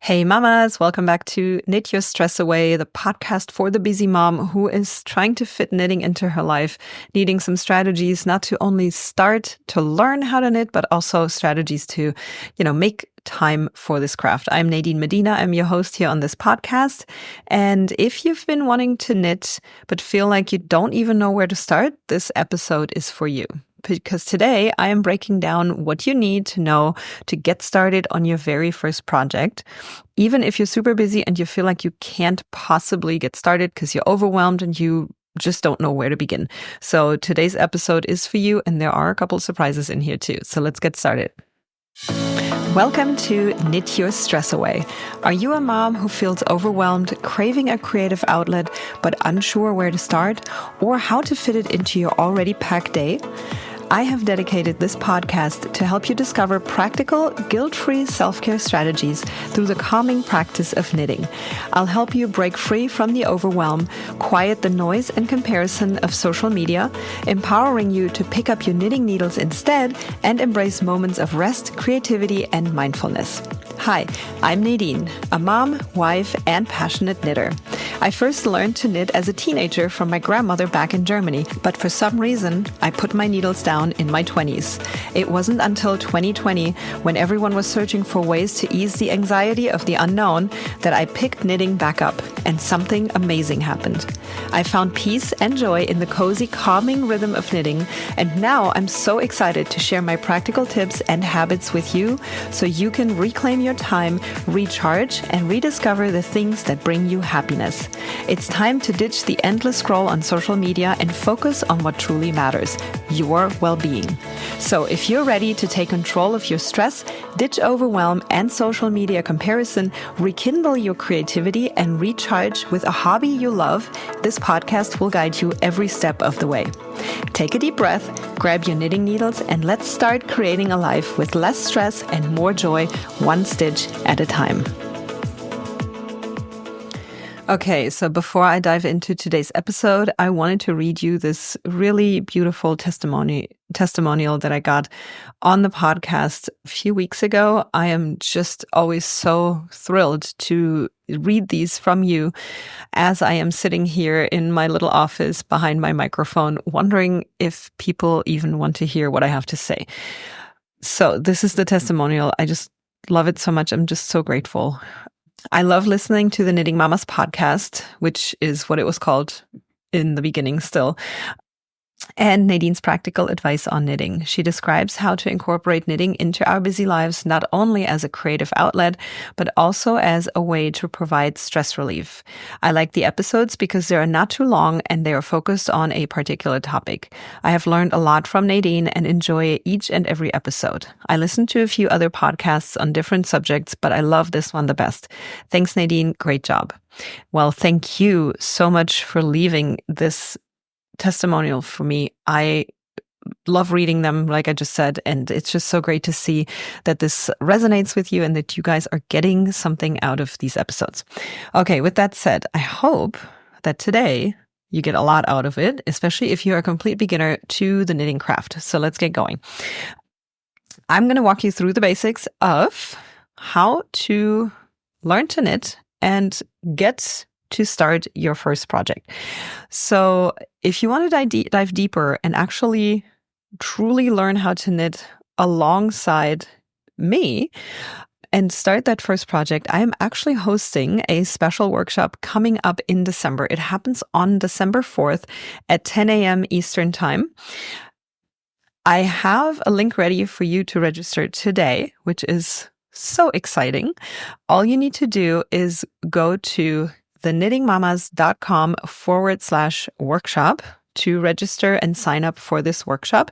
Hey mamas, welcome back to Knit Your Stress Away, the podcast for the busy mom who is trying to fit knitting into her life, needing some strategies not to only start to learn how to knit, but also strategies to, make time for this craft. I'm Nadine Medina. I'm your host here on this podcast. And if you've been wanting to knit, but feel like you don't even know where to start, this episode is for you. Because today I am breaking down what you need to know to get started on your very first project. Even if you're super busy and you feel like you can't possibly get started because you're overwhelmed and you just don't know where to begin. So today's episode is for you, and there are a couple of surprises in here too. So let's get started. Welcome to Knit Your Stress Away. Are you a mom who feels overwhelmed, craving a creative outlet, but unsure where to start or how to fit it into your already packed day? I have dedicated this podcast to help you discover practical, guilt-free self-care strategies through the calming practice of knitting. I'll help you break free from the overwhelm, quiet the noise and comparison of social media, empowering you to pick up your knitting needles instead and embrace moments of rest, creativity, and mindfulness. Hi, I'm Nadine, a mom, wife, and passionate knitter. I first learned to knit as a teenager from my grandmother back in Germany, but for some reason, I put my needles down in my 20s. It wasn't until 2020, when everyone was searching for ways to ease the anxiety of the unknown, that I picked knitting back up, and something amazing happened. I found peace and joy in the cozy, calming rhythm of knitting, and now I'm so excited to share my practical tips and habits with you so you can reclaim your time, recharge, and rediscover the things that bring you happiness. It's time to ditch the endless scroll on social media and focus on what truly matters, your well-being. So if you're ready to take control of your stress, ditch overwhelm and social media comparison, rekindle your creativity, and recharge with a hobby you love, this podcast will guide you every step of the way. Take a deep breath, grab your knitting needles, and let's start creating a life with less stress and more joy, one stitch at a time. Okay, so before I dive into today's episode, I wanted to read you this really beautiful testimonial that I got on the podcast a few weeks ago. I am just always so thrilled to read these from you as I am sitting here in my little office behind my microphone, wondering if people even want to hear what I have to say. So this is the testimonial. I just love it so much. I'm just so grateful. I love listening to the Knitting Mamas podcast, which is what it was called in the beginning still, and Nadine's practical advice on knitting. She describes how to incorporate knitting into our busy lives, not only as a creative outlet, but also as a way to provide stress relief. I like the episodes because they are not too long and they are focused on a particular topic. I have learned a lot from Nadine and enjoy each and every episode. I listen to a few other podcasts on different subjects, but I love this one the best. Thanks, Nadine. Great job. Well, thank you so much for leaving this testimonial for me. I love reading them, like I just said, and it's just so great to see that this resonates with you and that you guys are getting something out of these episodes. Okay, with that said, I hope that today you get a lot out of it, especially if you're a complete beginner to the knitting craft. So let's get going. I'm going to walk you through the basics of how to learn to knit and get to start your first project. So if you want to dive deeper and actually truly learn how to knit alongside me and start that first project, I am actually hosting a special workshop coming up in December. It happens on December 4th at 10 a.m. Eastern Time. I have a link ready for you to register today, which is so exciting. All you need to do is go to theknittingmamas.com/workshop to register and sign up for this workshop.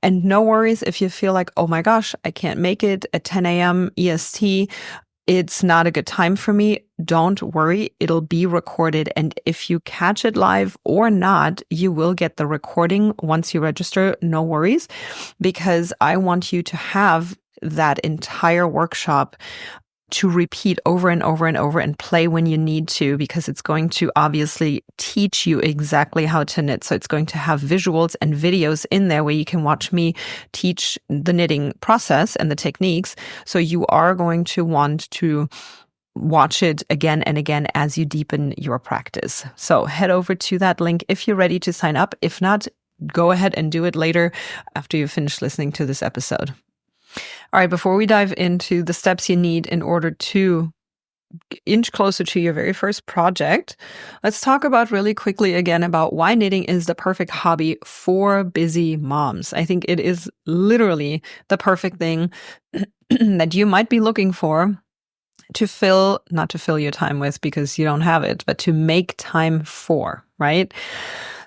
And no worries if you feel like, oh my gosh, I can't make it at 10 a.m. EST. It's not a good time for me. Don't worry, it'll be recorded. And if you catch it live or not, you will get the recording once you register. No worries, because I want you to have that entire workshop to repeat over and over and over and play when you need to, because it's going to obviously teach you exactly how to knit. So it's going to have visuals and videos in there where you can watch me teach the knitting process and the techniques. So you are going to want to watch it again and again as you deepen your practice. So head over to that link if you're ready to sign up. If not, go ahead and do it later after you finish listening to this episode. All right, before we dive into the steps you need in order to inch closer to your very first project, let's talk about really quickly again about why knitting is the perfect hobby for busy moms. I think it is literally the perfect thing that you might be looking for to not to fill your time with because you don't have it, but to make time for, right?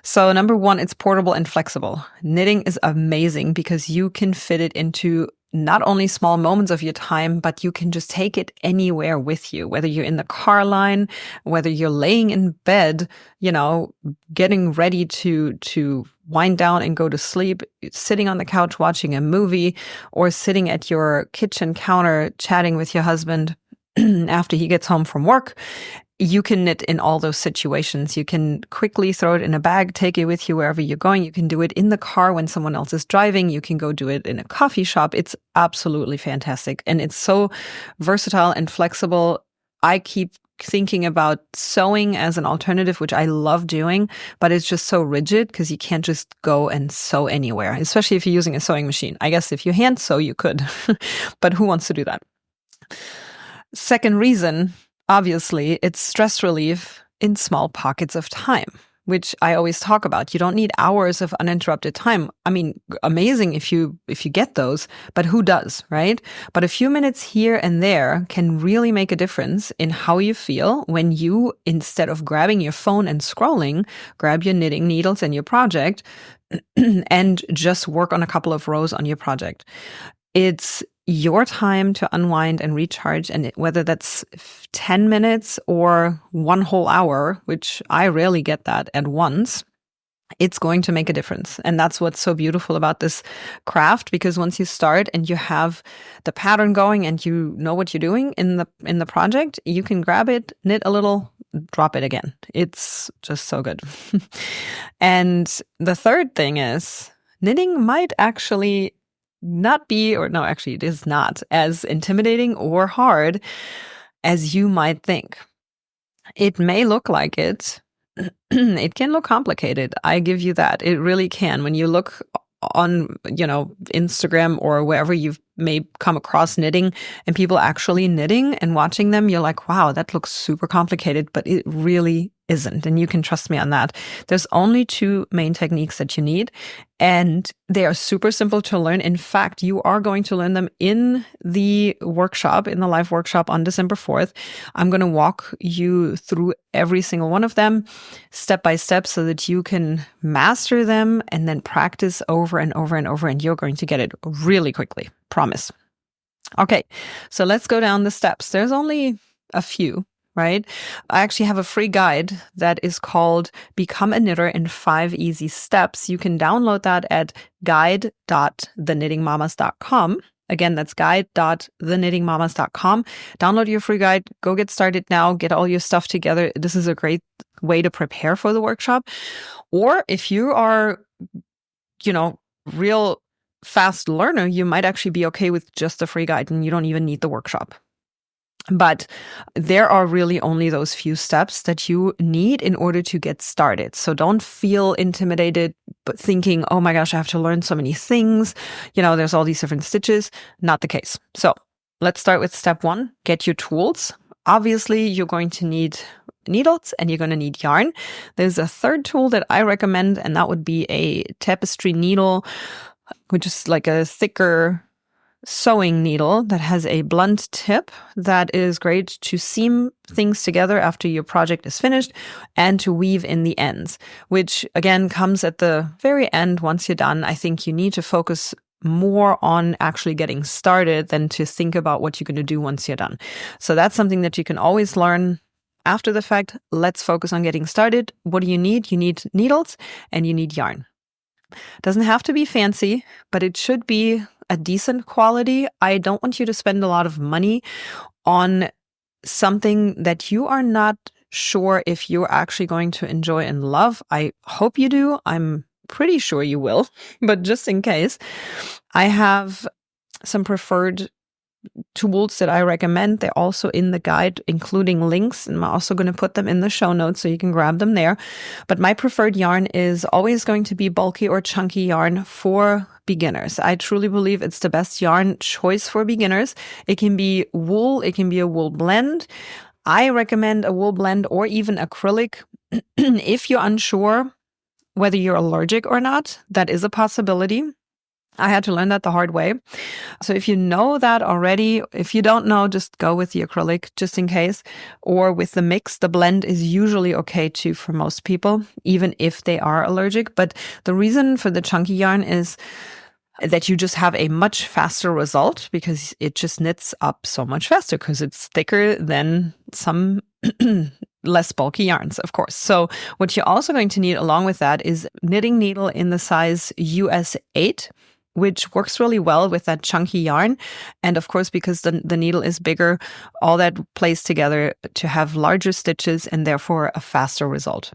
So number one, it's portable and flexible. Knitting is amazing because you can fit it into not only small moments of your time, but you can just take it anywhere with you, whether you're in the car whether you're laying in bed, getting ready to wind down and go to sleep, sitting on the couch watching a movie, or sitting at your kitchen counter chatting with your husband after he gets home from work. You can knit in all those situations. You can quickly throw it in a bag, take it with you wherever you're going. You can do it in the car when someone else is driving. You can go do it in a coffee shop. It's absolutely fantastic. And it's so versatile and flexible. I keep thinking about sewing as an alternative, which I love doing, but it's just so rigid because you can't just go and sew anywhere, especially if you're using a sewing machine. I guess if you hand sew, you could, but who wants to do that? Second reason, obviously, it's stress relief in small pockets of time, which I always talk about. You don't need hours of uninterrupted time. I mean, amazing if you get those, but who does, right? But a few minutes here and there can really make a difference in how you feel when you, instead of grabbing your phone and scrolling, grab your knitting needles and your project and just work on a couple of rows on your project. It's your time to unwind and recharge, and whether that's 10 minutes or one whole hour, which I rarely get that at once, it's going to make a difference. And that's what's so beautiful about this craft, because once you start and you have the pattern going and you know what you're doing in the project, you can grab it, knit a little, drop it again. It's just so good. And the third thing is knitting might actually not be, or no, actually it is not as intimidating or hard as you might think. It may look like it. It can look complicated. I give you that. It really can. When you look on, Instagram or wherever you may come across knitting and people actually knitting and watching them, you're like, wow, that looks super complicated, but it really isn't. And you can trust me on that. There's only two main techniques that you need, and they are super simple to learn. In fact, you are going to learn them in the workshop, in the live workshop on December 4th. I'm going to walk you through every single one of them step by step so that you can master them and then practice over and over and over, and you're going to get it really quickly. Promise. Okay, so let's go down the steps. There's only a few, right? I actually have a free guide that is called Become a Knitter in 5 Easy Steps. You can download that at guide.thenittingmamas.com. Again, that's guide.thenittingmamas.com. Download your free guide. Go get started now. Get all your stuff together. This is a great way to prepare for the workshop. Or if you are, real fast learner, you might actually be okay with just the free guide and you don't even need the workshop. But there are really only those few steps that you need in order to get started. So don't feel intimidated, but thinking, oh my gosh, I have to learn so many things. There's all these different stitches. Not the case. So let's start with step 1. Get your tools. Obviously, you're going to need needles and you're going to need yarn. There's a third tool that I recommend, and that would be a tapestry needle, which is like a thicker sewing needle that has a blunt tip that is great to seam things together after your project is finished and to weave in the ends, which again comes at the very end once you're done. I think you need to focus more on actually getting started than to think about what you're going to do once you're done. So that's something that you can always learn after the fact. Let's focus on getting started. What do you need? You need needles and you need yarn. Doesn't have to be fancy, but it should be a decent quality. I don't want you to spend a lot of money on something that you are not sure if you're actually going to enjoy and love. I hope you do. I'm pretty sure you will, but just in case, I have some preferred tools that I recommend. They're also in the guide, including links, and I'm also going to put them in the show notes so you can grab them there. But my preferred yarn is always going to be bulky or chunky yarn for beginners. I truly believe it's the best yarn choice for beginners. It can be wool, it can be a wool blend. I recommend a wool blend or even acrylic. If you're unsure whether you're allergic or not, that is a possibility. I had to learn that the hard way. So if you know that already, if you don't know, just go with the acrylic just in case. Or with the mix, the blend is usually okay too for most people, even if they are allergic. But the reason for the chunky yarn is that you just have a much faster result because it just knits up so much faster because it's thicker than some less bulky yarns, of course. So what you're also going to need along with that is knitting needle in the size US 8, which works really well with that chunky yarn. And of course, because the needle is bigger, all that plays together to have larger stitches and therefore a faster result.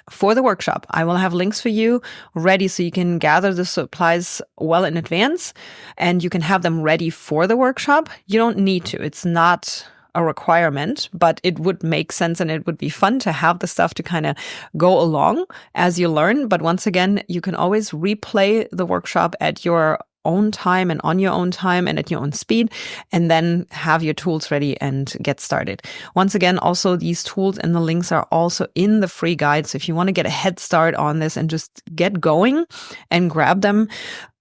For the workshop, I will have links for you ready so you can gather the supplies well in advance and you can have them ready for the workshop. You don't need to. It's not a requirement, but it would make sense and it would be fun to have the stuff to kind of go along as you learn. But once again, you can always replay the workshop at your own time and on your own time and at your own speed, and then have your tools ready and get started. Once again, also these tools and the links are also in the free guide. So if you want to get a head start on this and just get going and grab them,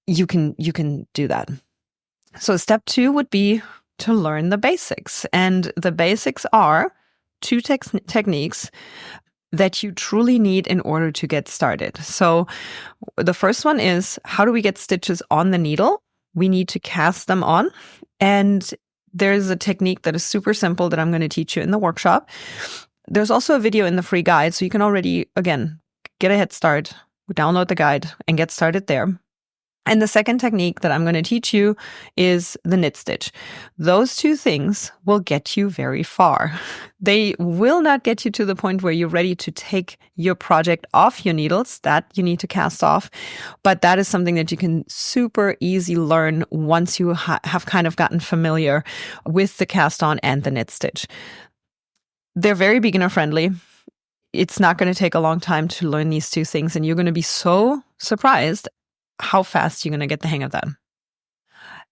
you can do that. So step 2 would be to learn the basics. And the basics are 2 techniques that you truly need in order to get started. So the first one is, how do we get stitches on the needle? We need to cast them on. And there's a technique that is super simple that I'm going to teach you in the workshop. There's also a video in the free guide, so you can already, again, get a head start, download the guide, and get started there. And the second technique that I'm going to teach you is the knit stitch. Those 2 things will get you very far. They will not get you to the point where you're ready to take your project off your needles that you need to cast off. But that is something that you can super easy learn once you have kind of gotten familiar with the cast on and the knit stitch. They're very beginner friendly. It's not going to take a long time to learn these 2 things, and you're going to be so surprised how fast you're going to get the hang of that.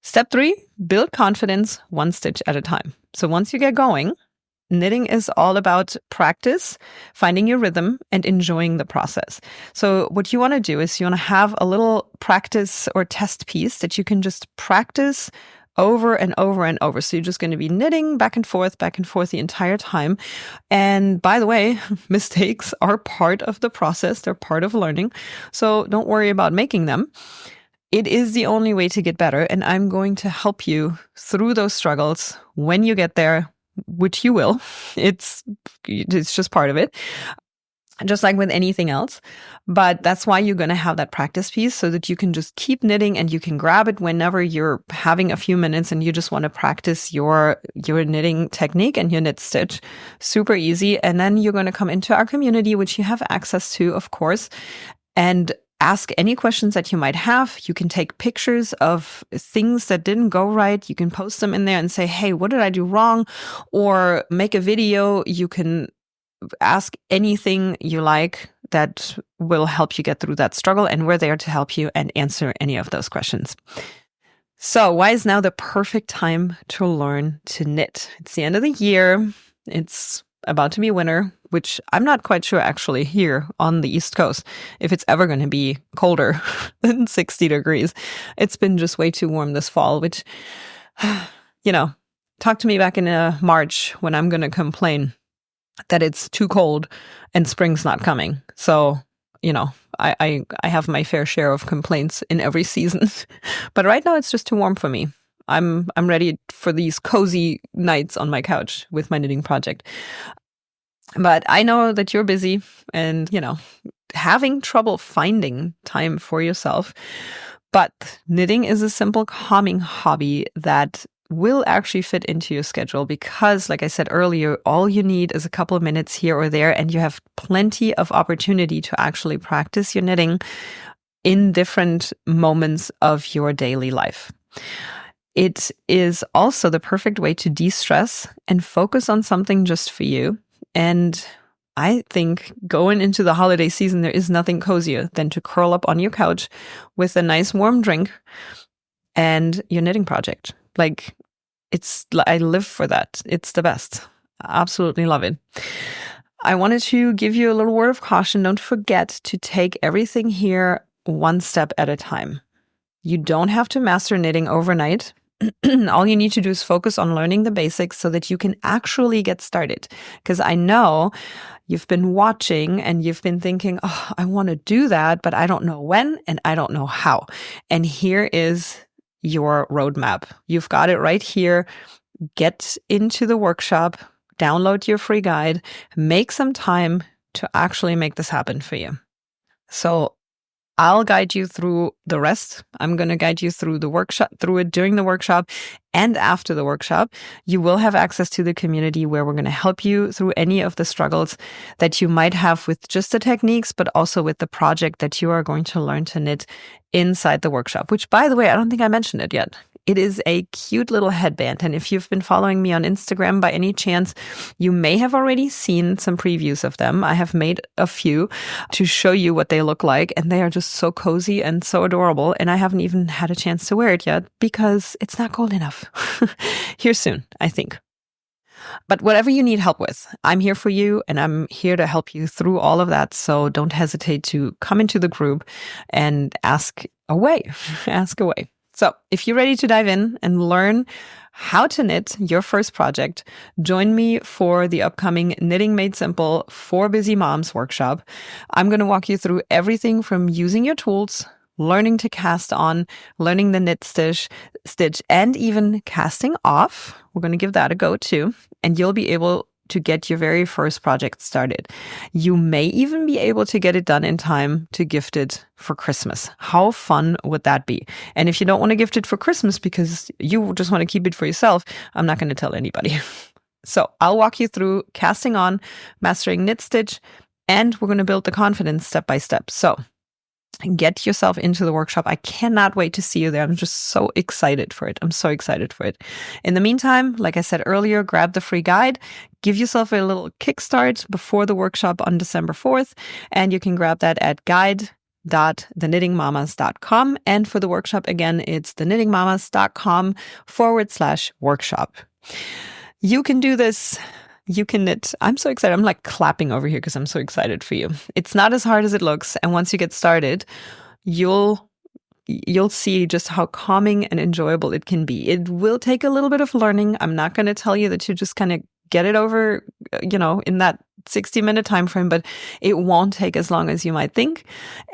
Step 3, build confidence 1 stitch at a time. So once you get going, knitting is all about practice, finding your rhythm, and enjoying the process. So what you want to do is you want to have a little practice or test piece that you can just practice over and over and over. So you're just going to be knitting back and forth the entire time. And by the way, mistakes are part of the process. They're part of learning. So don't worry about making them. It is the only way to get better. And I'm going to help you through those struggles when you get there, which you will. It's just part of it. Just like with anything else. But that's why you're going to have that practice piece so that you can just keep knitting and you can grab it whenever you're having a few minutes and you just want to practice your knitting technique and your knit stitch. Super easy. And then you're going to come into our community, which you have access to, of course, and ask any questions that you might have. You can take pictures of things that didn't go right. You can post them in there and say, hey, what did I do wrong? Or make a video. You can ask anything you like that will help you get through that struggle, and we're there to help you and answer any of those questions. So why is now the perfect time to learn to knit? It's the end of the year. It's about to be winter, which I'm not quite sure actually here on the East Coast if it's ever going to be colder than 60 degrees. It's been just way too warm this fall, which, talk to me back in March when I'm going to complain that it's too cold and spring's not coming. So, I have my fair share of complaints in every season, but right now it's just too warm for me. I'm ready for these cozy nights on my couch with my knitting project. But I know that you're busy and, having trouble finding time for yourself. But knitting is a simple, calming hobby that will actually fit into your schedule because, like I said earlier, all you need is a couple of minutes here or there, and you have plenty of opportunity to actually practice your knitting in different moments of your daily life. It is also the perfect way to de-stress and focus on something just for you. And I think going into the holiday season, there is nothing cozier than to curl up on your couch with a nice warm drink and your knitting project. Like, I live for that. It's the best. I absolutely love it. I wanted to give you a little word of caution. Don't forget to take everything here one step at a time. You don't have to master knitting overnight. All you need to do is focus on learning the basics so that you can actually get started. Because I know you've been watching and you've been thinking, oh, I want to do that, but I don't know when and I don't know how. And here is your roadmap. You've got it right here. Get into the workshop, download your free guide, make some time to actually make this happen for you. So I'll guide you through the rest. I'm going to guide you through the workshop, through it during the workshop and after the workshop. You will have access to the community where we're going to help you through any of the struggles that you might have with just the techniques, but also with the project that you are going to learn to knit inside the workshop, which, by the way, I don't think I mentioned it yet. It is a cute little headband. And if you've been following me on Instagram by any chance, you may have already seen some previews of them. I have made a few to show you what they look like. And they are just so cozy and so adorable. And I haven't even had a chance to wear it yet because it's not cold enough. Here soon, I think. But whatever you need help with, I'm here for you and I'm here to help you through all of that. So don't hesitate to come into the group and ask away. Ask away. So if you're ready to dive in and learn how to knit your first project, join me for the upcoming Knitting Made Simple for Busy Moms workshop. I'm going to walk you through everything from using your tools, learning to cast on, learning the knit stitch, and even casting off. We're going to give that a go too. And you'll be able to get your very first project started. You may even be able to get it done in time to gift it for Christmas. How fun would that be? And if you don't want to gift it for Christmas because you just want to keep it for yourself, I'm not going to tell anybody. So I'll walk you through casting on, mastering knit stitch, and we're going to build the confidence step by step. So get yourself into the workshop. I cannot wait to see you there. I'm just so excited for it. I'm so excited for it. In the meantime, like I said earlier, grab the free guide, give yourself a little kickstart before the workshop on December 4th, and you can grab that at guide.thenittingmamas.com. And for the workshop, again, it's thenittingmamas.com/workshop. You can do this. You can knit. I'm so excited. I'm like clapping over here because I'm so excited for you. It's not as hard as it looks. And once you get started, you'll see just how calming and enjoyable it can be. It will take a little bit of learning. I'm not going to tell you that you just kind of get it over, in that 60-minute time frame, but it won't take as long as you might think.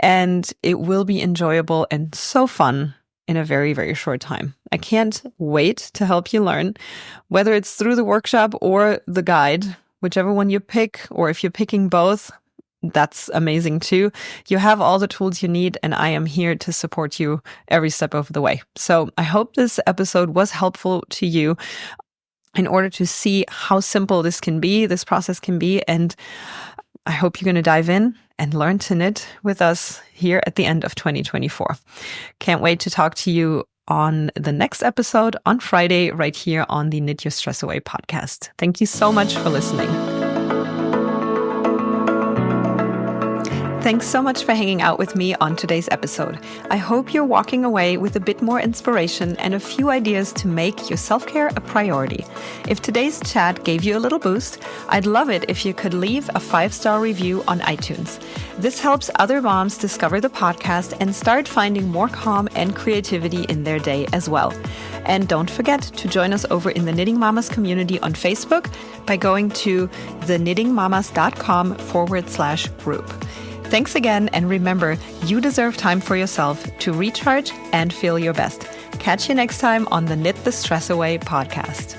And it will be enjoyable and so fun in a very, very short time. I can't wait to help you learn, whether it's through the workshop or the guide, whichever one you pick, or if you're picking both, that's amazing too. You have all the tools you need, and I am here to support you every step of the way. So I hope this episode was helpful to you in order to see how simple this process can be. And I hope you're going to dive in and learn to knit with us here at the end of 2024. Can't wait to talk to you on the next episode on Friday, right here on the Knit Your Stress Away podcast. Thank you so much for listening. Thanks so much for hanging out with me on today's episode. I hope you're walking away with a bit more inspiration and a few ideas to make your self-care a priority. If today's chat gave you a little boost, I'd love it if you could leave a 5-star review on iTunes. This helps other moms discover the podcast and start finding more calm and creativity in their day as well. And don't forget to join us over in the Knitting Mamas community on Facebook by going to thenittingmamas.com/group. Thanks again, and remember, you deserve time for yourself to recharge and feel your best. Catch you next time on the Knit the Stress Away podcast.